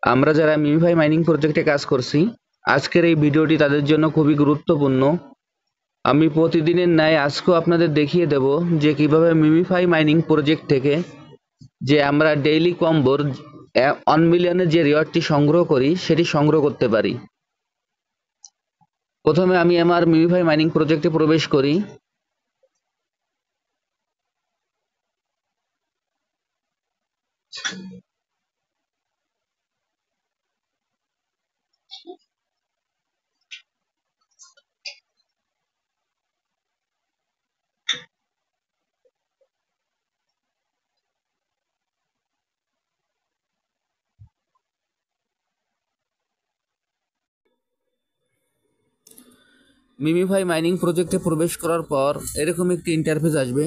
আমরা যারা MemeFi mining প্রজেক্টে কাজ করছি, আজকের এই ভিডিওটি তাদের জন্য খুবই গুরুত্বপূর্ণ। আমি প্রতিদিনের ন্যায় আজকেও আপনাদের দেখিয়ে দেব যে কিভাবে মিমিফাই মাইনিং প্রজেক্ট থেকে যে আমরা ডেইলি কম্বোর 1 মিলিয়নের যে রিওয়ার্ডটি সংগ্রহ করি সেটি সংগ্রহ করতে পারি। প্রথমে আমি আমার মিমিফাই মাইনিং প্রজেক্টে প্রবেশ করি। মিমিফাই মাইনিং প্রজেক্টে প্রবেশ করার পর এরকম একটি ইন্টারফেস আসবে।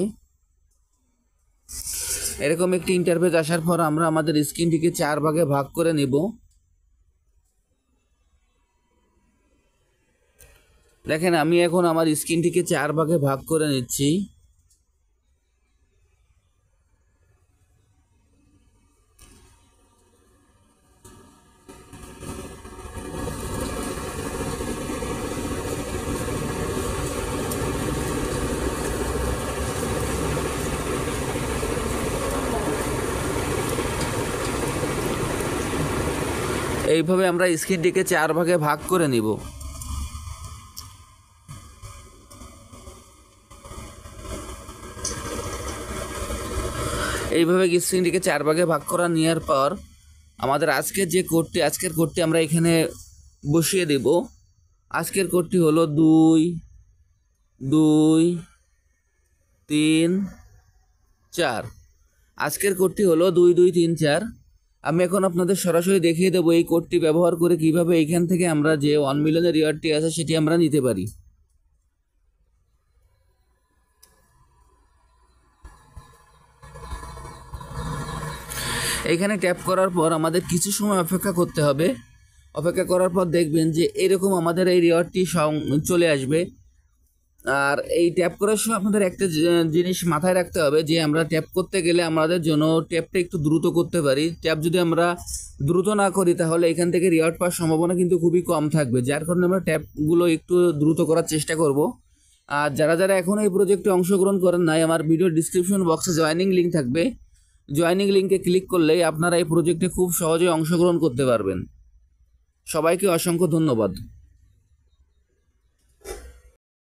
এরকম একটি ইন্টারফেস আসার পর আমরা আমাদের স্ক্রিনটিকে 4 ভাগে ভাগ করে নেব। দেখেন, আমি এখন আমার স্ক্রিনটিকে 4 ভাগে ভাগ করে নিচ্ছি। এইভাবে আমরা স্ক্রিনটিকে 4 ভাগে ভাগ করে নিব। এইভাবে স্ক্রিনটিকে 4 ভাগে ভাগ করা নেওয়ার পর আমাদের আজকের কোডটি আমরা এখানে বসিয়ে দেব। আজকের কোডটি হলো 2 2 3 4। আজকের কোডটি হলো 2 2 3 4। আমি এখন আপনাদের সরাসরি দেখিয়ে দেবো এই কোডটি ব্যবহার করে কিভাবে এইখান থেকে আমরা যে 1 মিলিয়নের রিওয়ার্ডটি আছে সেটি আমরা নিতে পারি। এইখানে ট্যাপ করার পর আমাদের কিছু সময় অপেক্ষা করতে হবে। অপেক্ষা করার পর দেখবেন যে এরকম আমাদের এই রিওয়ার্ডটি চলে আসবে। আর এই ট্যাপ করার সময় আপনাদের একটা জিনিস মাথায় রাখতে হবে যে আমরা ট্যাপ করতে গেলে আমাদের জন্য ট্যাপটা একটু দ্রুত করতে পারি। ট্যাপ যদি আমরা দ্রুত না করি তাহলে এখান থেকে রিওয়ার্ড পাওয়ার সম্ভাবনা কিন্তু খুবই কম থাকবে, যার কারণে আমরা ট্যাপগুলো একটু দ্রুত করার চেষ্টা করব। আর যারা যারা এখনও এই প্রজেক্টে অংশগ্রহণ করেন নাই, আমার ভিডিও ডিসক্রিপশন বক্সে জয়েনিং লিঙ্ক থাকবে। জয়েনিং লিঙ্কে ক্লিক করলেই আপনারা এই প্রজেক্টে খুব সহজে অংশগ্রহণ করতে পারবেন। সবাইকে অসংখ্য ধন্যবাদ।